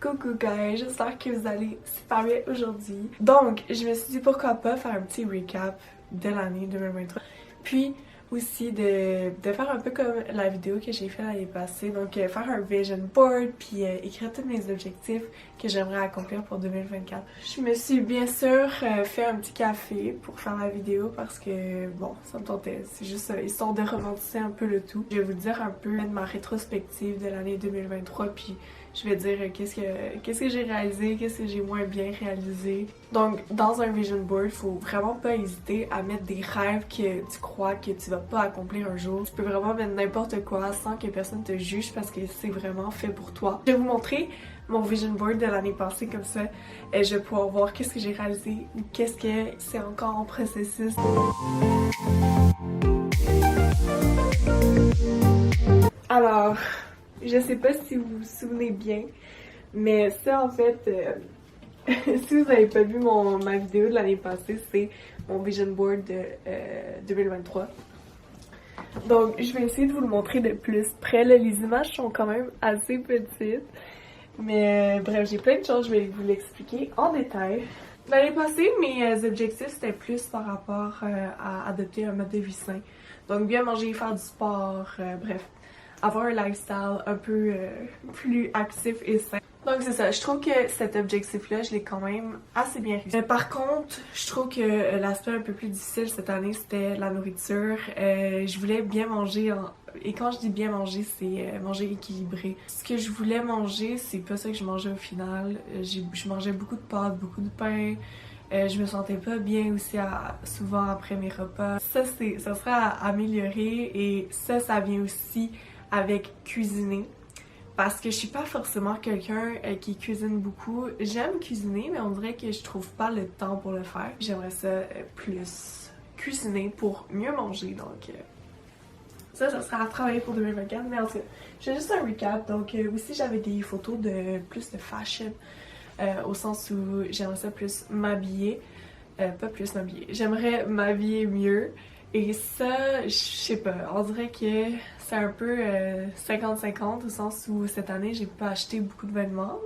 Coucou guys, j'espère que vous allez super bien aujourd'hui. Donc, je me suis dit pourquoi pas faire un petit recap de l'année 2023. Puis aussi de faire un peu comme la vidéo que j'ai fait l'année passée. Donc, faire un vision board puis écrire tous mes objectifs que j'aimerais accomplir pour 2024. Je me suis bien sûr fait un petit café pour faire la vidéo parce que, bon, ça me tentait. C'est juste histoire de romantiser un peu le tout. Je vais vous dire un peu de ma rétrospective de l'année 2023 puis je vais dire qu'est-ce que j'ai réalisé, qu'est-ce que j'ai moins bien réalisé. Donc, dans un vision board, faut vraiment pas hésiter à mettre des rêves que tu crois que tu vas pas accomplir un jour. Tu peux vraiment mettre n'importe quoi sans que personne te juge parce que c'est vraiment fait pour toi. Je vais vous montrer mon vision board de l'année passée, comme ça je vais pouvoir voir qu'est-ce que j'ai réalisé ou qu'est-ce que c'est encore en processus. Alors, je sais pas si vous vous souvenez bien, mais ça en fait, si vous n'avez pas vu ma vidéo de l'année passée, c'est mon vision board de 2023. Donc je vais essayer de vous le montrer de plus près. Là, les images sont quand même assez petites, mais bref, j'ai plein de choses, je vais vous l'expliquer en détail. L'année passée, mes objectifs c'était plus par rapport à adopter un mode de vie sain. Donc bien manger, faire du sport, bref. Avoir un lifestyle un peu plus actif et sain. Donc c'est ça, je trouve que cet objectif-là, je l'ai quand même assez bien réussi. Par contre, je trouve que l'aspect un peu plus difficile cette année, c'était la nourriture. Je voulais bien manger, et quand je dis bien manger, c'est manger équilibré. Ce que je voulais manger, c'est pas ça que je mangeais au final. Je mangeais beaucoup de pâtes, beaucoup de pain. Je me sentais pas bien aussi souvent après mes repas. Ça serait à améliorer et ça vient aussi avec cuisiner parce que je suis pas forcément quelqu'un qui cuisine beaucoup. J'aime cuisiner mais on dirait que je trouve pas le temps pour le faire. J'aimerais ça plus cuisiner pour mieux manger donc ça sera à travailler pour 2024 mais en tout cas j'ai juste un recap donc aussi j'avais des photos de plus de fashion au sens où j'aimerais ça plus m'habiller pas plus m'habiller, j'aimerais m'habiller mieux. Et ça, je sais pas, on dirait que c'est un peu 50-50 au sens où cette année j'ai pas acheté beaucoup de vêtements.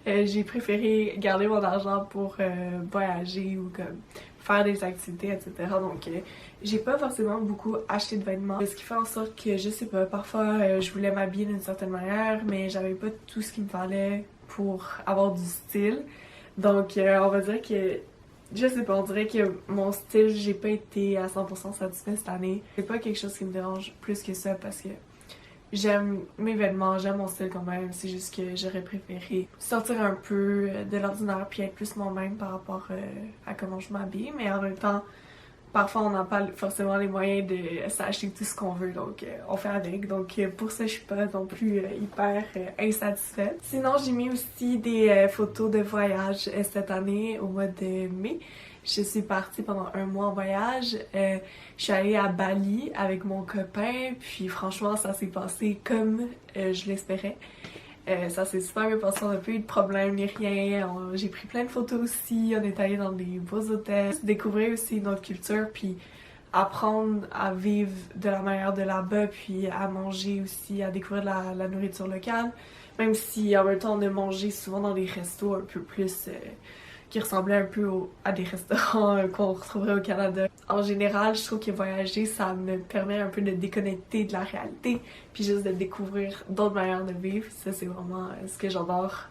J'ai préféré garder mon argent pour voyager ou comme faire des activités, etc. Donc j'ai pas forcément beaucoup acheté de vêtements. Ce qui fait en sorte que, je sais pas, parfois je voulais m'habiller d'une certaine manière, mais j'avais pas tout ce qu'il me fallait pour avoir du style. Donc on va dire que je sais pas, on dirait que mon style, j'ai pas été à 100% satisfaite cette année. C'est pas quelque chose qui me dérange plus que ça parce que j'aime mes vêtements, j'aime mon style quand même. C'est juste que j'aurais préféré sortir un peu de l'ordinaire puis être plus moi-même par rapport à comment je m'habille. Mais en même temps, parfois on n'a pas forcément les moyens de s'acheter tout ce qu'on veut, donc on fait avec. Donc pour ça, je suis pas non plus hyper insatisfaite. Sinon, j'ai mis aussi des photos de voyage cette année au mois de mai. Je suis partie pendant un mois en voyage. Je suis allée à Bali avec mon copain, puis franchement, ça s'est passé comme je l'espérais. Ça s'est super bien passé, on n'a pas eu de problème ni rien. J'ai pris plein de photos aussi, on est allé dans des beaux hôtels. Découvrir aussi notre culture, puis apprendre à vivre de la manière de là-bas, puis à manger aussi, à découvrir la nourriture locale. Même si en même temps on a mangé souvent dans des restos un peu plus qui ressemblaient un peu à des restaurants qu'on retrouverait au Canada. En général, je trouve que voyager, ça me permet un peu de déconnecter de la réalité, puis juste de découvrir d'autres manières de vivre. Ça, c'est vraiment ce que j'adore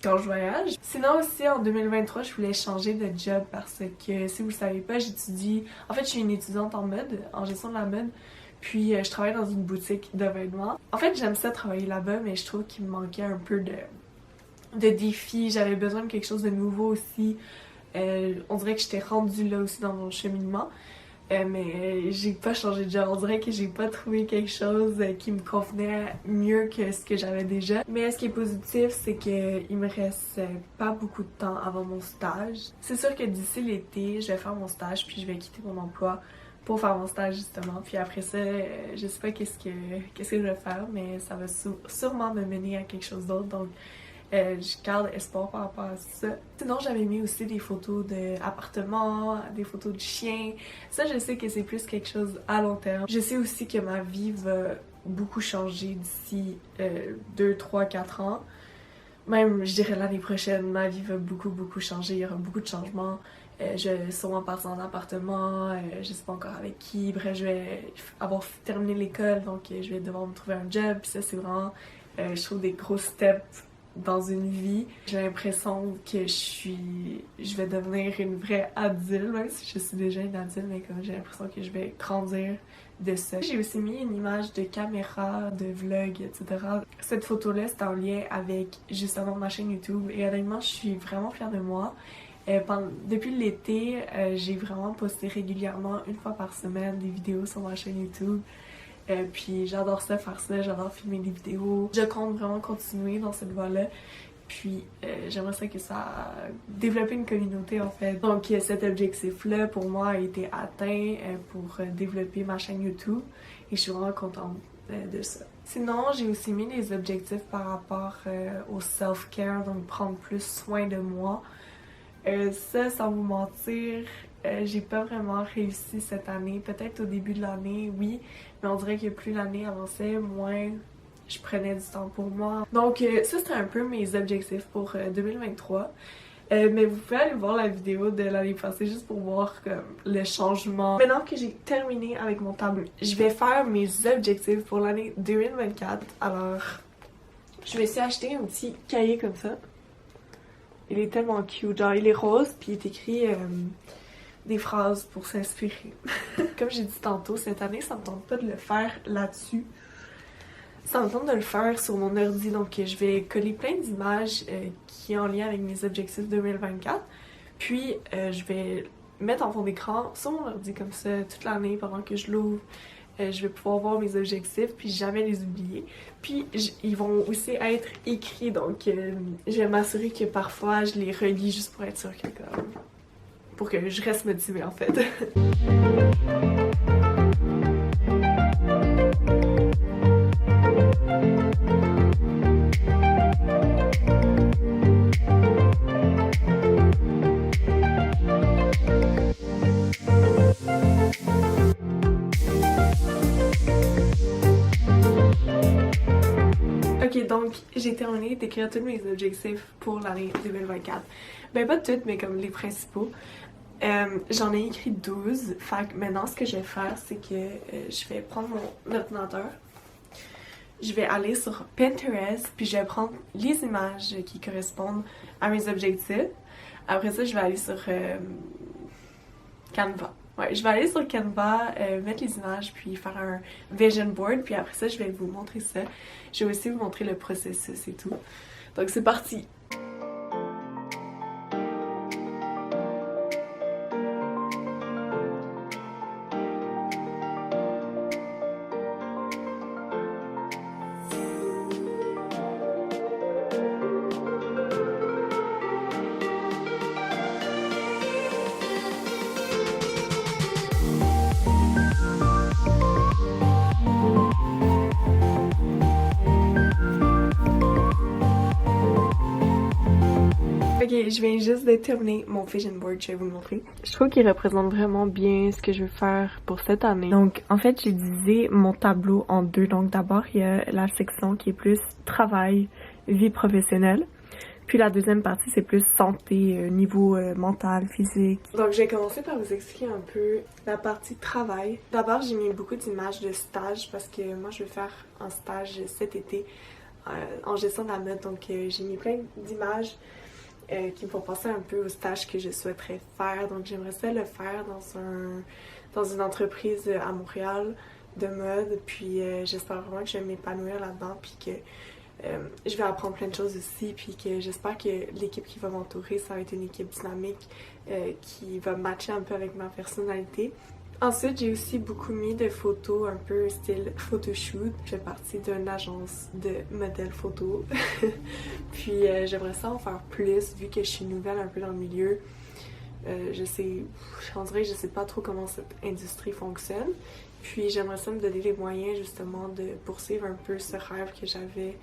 quand je voyage. Sinon aussi, en 2023, je voulais changer de job parce que, si vous le savez pas, j'étudie... En fait, je suis une étudiante en mode, en gestion de la mode, puis je travaille dans une boutique de vêtements. En fait, j'aime ça travailler là-bas, mais je trouve qu'il me manquait un peu de défis, j'avais besoin de quelque chose de nouveau aussi. On dirait que j'étais rendue là aussi dans mon cheminement. Mais j'ai pas changé de job. On dirait que j'ai pas trouvé quelque chose qui me convenait mieux que ce que j'avais déjà. Mais ce qui est positif, c'est qu'il me reste pas beaucoup de temps avant mon stage. C'est sûr que d'ici l'été, je vais faire mon stage puis je vais quitter mon emploi pour faire mon stage justement. Puis après ça, je sais pas qu'est-ce que je vais faire, mais ça va sûrement me mener à quelque chose d'autre. Donc je garde espoir par rapport à ça. Sinon, j'avais mis aussi des photos d'appartements, des photos de chiens. Ça, je sais que c'est plus quelque chose à long terme. Je sais aussi que ma vie va beaucoup changer d'ici 2, 3, 4 ans. même, je dirais l'année prochaine, ma vie va beaucoup changer. Il y aura beaucoup de changements. Je vais sûrement partir en appartement, je sais pas encore avec qui. Bref, je vais avoir terminé l'école, donc je vais devoir me trouver un job. Puis ça, c'est vraiment, je trouve, des gros steps dans une vie. J'ai l'impression que je vais devenir une vraie adulte, même si je suis déjà une adulte, mais comme j'ai l'impression que je vais grandir de ça. J'ai aussi mis une image de caméra, de vlog, etc. Cette photo-là, c'est en lien avec justement ma chaîne YouTube et honnêtement, je suis vraiment fière de moi. Depuis l'été, j'ai vraiment posté régulièrement, une fois par semaine, des vidéos sur ma chaîne YouTube. Puis j'adore ça, faire ça, j'adore filmer des vidéos. Je compte vraiment continuer dans cette voie-là. Puis j'aimerais ça que ça développer une communauté en fait. Donc cet objectif-là pour moi a été atteint pour développer ma chaîne YouTube et je suis vraiment contente de ça. Sinon, j'ai aussi mis des objectifs par rapport au self-care, donc prendre plus soin de moi. Ça, sans vous mentir, j'ai pas vraiment réussi cette année. Peut-être au début de l'année, oui, mais on dirait que plus l'année avançait, moins je prenais du temps pour moi. Donc ça, c'était un peu mes objectifs pour 2023. Mais vous pouvez aller voir la vidéo de l'année passée juste pour voir comme, le changement. Maintenant que j'ai terminé avec mon tableau, je vais faire mes objectifs pour l'année 2024. Alors, je me suis acheté un petit cahier comme ça. Il est tellement cute, genre il est rose puis il est écrit des phrases pour s'inspirer. Comme j'ai dit tantôt, cette année ça me tente pas de le faire là-dessus. Ça me tente de le faire sur mon ordi, donc je vais coller plein d'images qui sont en lien avec mes objectifs 2024. Puis je vais mettre en fond d'écran sur mon ordi comme ça toute l'année pendant que je l'ouvre. Je vais pouvoir voir mes objectifs puis jamais les oublier. Puis ils vont aussi être écrits, donc je vais m'assurer que parfois je les relis juste pour être sûre que pour que je reste motivée en fait. Ok, donc j'ai terminé d'écrire tous mes objectifs pour l'année 2024. Ben pas toutes, mais comme les principaux. J'en ai écrit 12. Fait que maintenant, ce que je vais faire, c'est que je vais prendre mon ordinateur. Je vais aller sur Pinterest, puis je vais prendre les images qui correspondent à mes objectifs. Après ça, je vais aller sur Canva. Ouais, je vais aller sur Canva, mettre les images, puis faire un vision board, puis après ça, je vais vous montrer ça. Je vais aussi vous montrer le processus et tout. Donc c'est parti! Ok, je viens juste de terminer mon vision board, je vais vous le montrer. Je trouve qu'il représente vraiment bien ce que je veux faire pour cette année. Donc, en fait, j'ai divisé mon tableau en deux. Donc, d'abord, il y a la section qui est plus travail, vie professionnelle. Puis la deuxième partie, c'est plus santé, niveau mental, physique. Donc, je vais commencer par vous expliquer un peu la partie travail. D'abord, j'ai mis beaucoup d'images de stage parce que moi, je vais faire un stage cet été en gestion de la mode. Donc, j'ai mis plein d'images qui me font penser un peu au stage que je souhaiterais faire. Donc j'aimerais ça le faire dans une entreprise à Montréal de mode. Puis j'espère vraiment que je vais m'épanouir là-dedans. Puis que je vais apprendre plein de choses aussi. Puis que j'espère que l'équipe qui va m'entourer, ça va être une équipe dynamique qui va matcher un peu avec ma personnalité. Ensuite, j'ai aussi beaucoup mis de photos un peu style photoshoot. Je fais partie d'une agence de modèles photo. Puis j'aimerais ça en faire plus vu que je suis nouvelle un peu dans le milieu. On dirait que je sais pas trop comment cette industrie fonctionne. Puis j'aimerais ça me donner les moyens justement de poursuivre un peu ce rêve que j'avais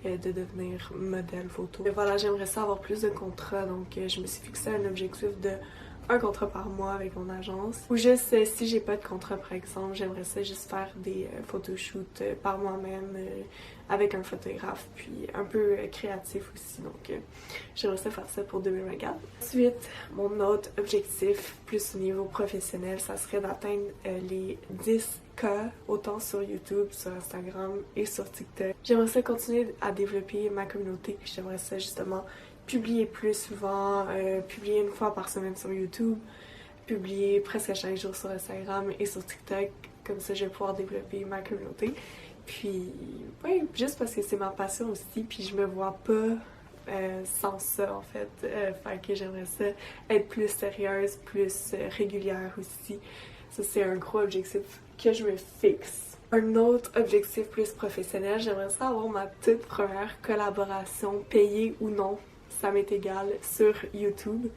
de devenir modèle photo. Et voilà, j'aimerais ça avoir plus de contrats. Donc je me suis fixé un objectif de un contrat par mois avec mon agence. Ou juste si j'ai pas de contrat par exemple, j'aimerais ça juste faire des photoshoots par moi-même avec un photographe, puis un peu créatif aussi, donc j'aimerais ça faire ça pour 2024. Ensuite, mon autre objectif, plus au niveau professionnel, ça serait d'atteindre les 10K, autant sur YouTube, sur Instagram et sur TikTok. J'aimerais ça continuer à développer ma communauté, puis j'aimerais ça justement publier plus souvent, publier une fois par semaine sur YouTube, publier presque chaque jour sur Instagram et sur TikTok, comme ça je vais pouvoir développer ma communauté. Puis, ouais, juste parce que c'est ma passion aussi, puis je me vois pas sans ça en fait. Fait que j'aimerais ça être plus sérieuse, plus régulière aussi. Ça, c'est un gros objectif que je me fixe. Un autre objectif plus professionnel, j'aimerais ça avoir ma toute première collaboration, payée ou non, ça m'est égal, sur YouTube.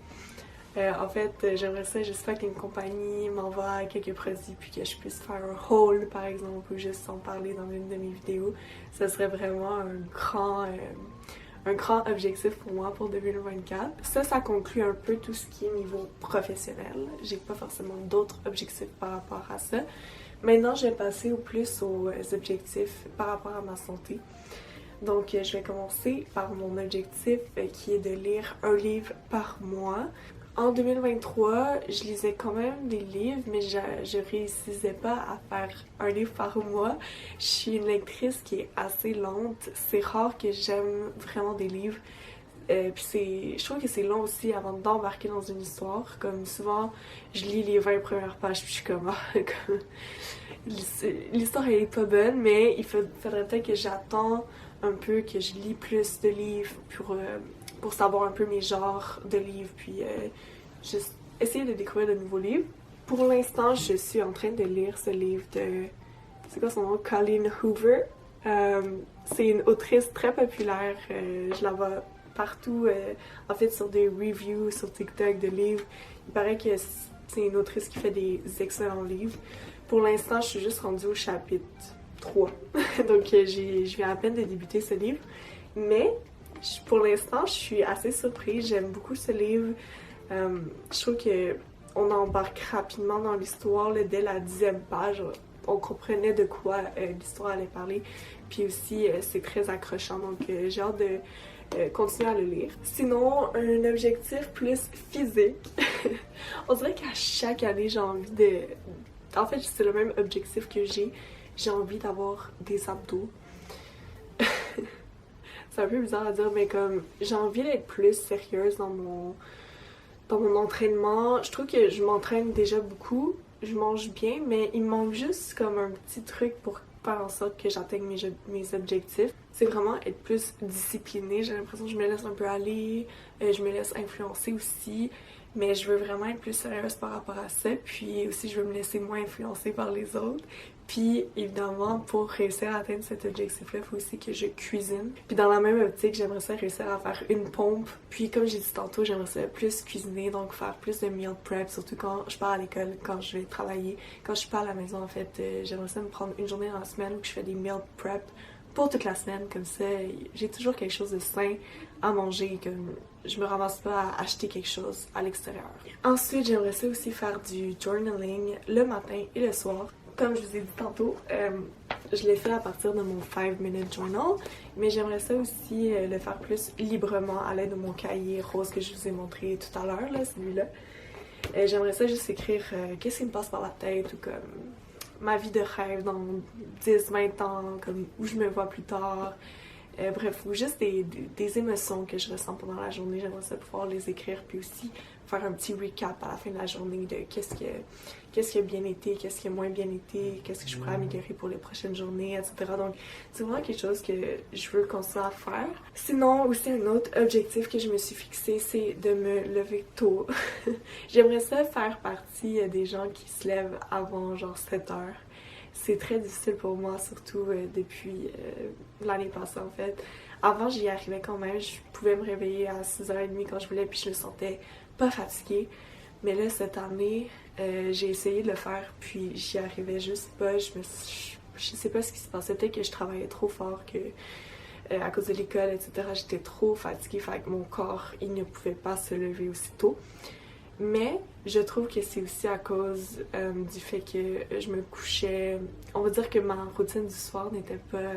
En fait, j'aimerais ça juste faire qu'une compagnie m'envoie quelques produits puis que je puisse faire un haul par exemple ou juste en parler dans une de mes vidéos. Ça serait vraiment un grand objectif pour moi pour 2024. Ça conclut un peu tout ce qui est niveau professionnel. J'ai pas forcément d'autres objectifs par rapport à ça. Maintenant, je vais passer aux objectifs par rapport à ma santé. Donc, je vais commencer par mon objectif qui est de lire un livre par mois. En 2023, je lisais quand même des livres, mais je réussissais pas à faire un livre par mois. Je suis une lectrice qui est assez lente. C'est rare que j'aime vraiment des livres. Puis je trouve que c'est long aussi avant d'embarquer dans une histoire. Comme souvent, je lis les 20 premières pages puis je suis comme, l'histoire elle est pas bonne, mais il faudrait peut-être que j'attends un peu, que je lis plus de livres pour savoir un peu mes genres de livres, puis juste essayer de découvrir de nouveaux livres. Pour l'instant, je suis en train de lire ce livre de... C'est quoi son nom? Colleen Hoover. C'est une autrice très populaire. Je la vois partout, en fait, sur des reviews sur TikTok de livres. Il paraît que c'est une autrice qui fait des excellents livres. Pour l'instant, je suis juste rendue au chapitre 3. Donc, je viens à peine de débuter ce livre. Mais, pour l'instant, je suis assez surprise. J'aime beaucoup ce livre. Je trouve qu'on embarque rapidement dans l'histoire. Dès la 10e page, on comprenait de quoi l'histoire allait parler. Puis aussi, c'est très accrochant. Donc, j'ai hâte de continuer à le lire. Sinon, un objectif plus physique. On dirait qu'à chaque année, j'ai envie de... En fait, c'est le même objectif que j'ai. J'ai envie d'avoir des abdos. C'est un peu bizarre à dire, mais comme j'ai envie d'être plus sérieuse dans mon entraînement. Je trouve que je m'entraîne déjà beaucoup. Je mange bien, mais il me manque juste comme un petit truc pour faire en sorte que j'atteigne mes objectifs. C'est vraiment être plus disciplinée. J'ai l'impression que je me laisse un peu aller, je me laisse influencer aussi, mais je veux vraiment être plus sérieuse par rapport à ça. Puis aussi, je veux me laisser moins influencer par les autres. Puis évidemment, pour réussir à atteindre cet objectif-là, il faut aussi que je cuisine. Puis dans la même optique, j'aimerais ça réussir à faire une pompe. Puis comme j'ai dit tantôt, j'aimerais ça plus cuisiner, donc faire plus de meal prep, surtout quand je pars à l'école, quand je vais travailler. Quand je suis pas à la maison, en fait, j'aimerais ça me prendre une journée dans la semaine où je fais des meal prep pour toute la semaine. Comme ça, j'ai toujours quelque chose de sain à manger, comme je me ramasse pas à acheter quelque chose à l'extérieur. Ensuite, j'aimerais ça aussi faire du journaling le matin et le soir. Comme je vous ai dit tantôt, je l'ai fait à partir de mon 5-minute journal, mais j'aimerais ça aussi le faire plus librement à l'aide de mon cahier rose que je vous ai montré tout à l'heure, là, celui-là. J'aimerais ça juste écrire qu'est-ce qui me passe par la tête ou comme ma vie de rêve dans 10-20 ans, comme où je me vois plus tard. Bref, ou juste des émotions que je ressens pendant la journée. J'aimerais ça pouvoir les écrire, puis aussi faire un petit recap à la fin de la journée de qu'est-ce qui a bien été, qu'est-ce qui a moins bien été, qu'est-ce que je pourrais améliorer pour les prochaines journées, etc. Donc, c'est vraiment quelque chose que je veux continuer à faire. Sinon, aussi un autre objectif que je me suis fixé, c'est de me lever tôt. J'aimerais ça faire partie des gens qui se lèvent avant genre 7 heures. C'est très difficile pour moi, surtout depuis l'année passée en fait. Avant, j'y arrivais quand même. Je pouvais me réveiller à 6h30 quand je voulais, puis je me sentais pas fatiguée. Mais là, cette année, j'ai essayé de le faire, puis j'y arrivais juste pas. Je sais pas ce qui se passait. Peut-être que je travaillais trop fort, que à cause de l'école, etc., j'étais trop fatiguée. Fait que mon corps, il ne pouvait pas se lever aussitôt. Mais je trouve que c'est aussi à cause du fait que je me couchais... On va dire que ma routine du soir n'était pas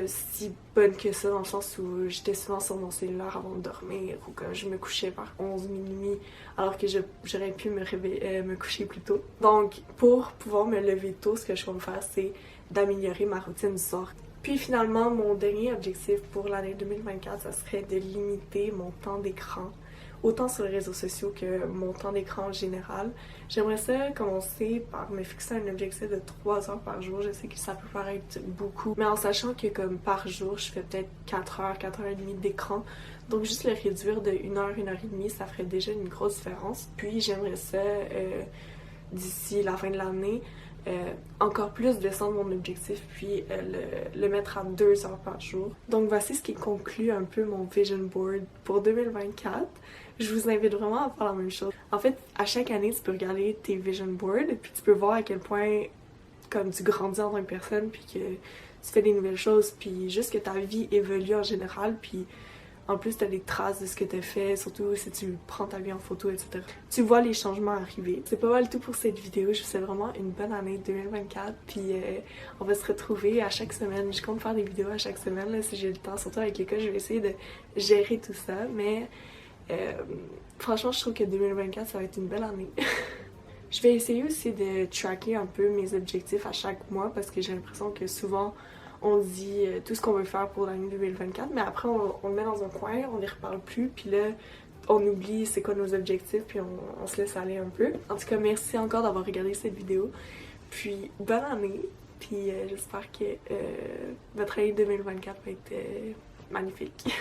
si bonne que ça, dans le sens où j'étais souvent sur mon cellulaire avant de dormir, ou que je me couchais vers 11 minuit, alors que j'aurais pu me coucher plus tôt. Donc, pour pouvoir me lever tôt, ce que je compte faire, c'est d'améliorer ma routine du soir. Puis finalement, mon dernier objectif pour l'année 2024, ça serait de limiter mon temps d'écran, autant sur les réseaux sociaux que mon temps d'écran en général. J'aimerais ça commencer par me fixer un objectif de 3 heures par jour. Je sais que ça peut paraître beaucoup, mais en sachant que comme par jour, je fais peut-être 4 heures, 4 heures et demie d'écran. Donc juste le réduire de 1 heure, 1 heure et demie, ça ferait déjà une grosse différence. Puis j'aimerais ça, d'ici la fin de l'année, encore plus descendre mon objectif puis le mettre à 2 heures par jour. Donc voici ce qui conclut un peu mon vision board pour 2024. Je vous invite vraiment à faire la même chose. En fait, à chaque année, tu peux regarder tes vision boards puis tu peux voir à quel point comme tu grandis en tant que personne puis que tu fais des nouvelles choses puis juste que ta vie évolue en général puis en plus, t'as des traces de ce que t'as fait, surtout si tu prends ta vie en photo, etc. Tu vois les changements arriver. C'est pas mal tout pour cette vidéo. Je vous souhaite vraiment une bonne année 2024. Puis on va se retrouver à chaque semaine. Je compte faire des vidéos à chaque semaine là, si j'ai le temps. Surtout avec l'école, je vais essayer de gérer tout ça. Mais franchement, je trouve que 2024, ça va être une belle année. Je vais essayer aussi de tracker un peu mes objectifs à chaque mois parce que j'ai l'impression que souvent on dit tout ce qu'on veut faire pour l'année 2024, mais après on le met dans un coin, on n'y reparle plus, puis là on oublie c'est quoi nos objectifs, puis on se laisse aller un peu. En tout cas, merci encore d'avoir regardé cette vidéo, puis bonne année, puis j'espère que votre année 2024 va être magnifique.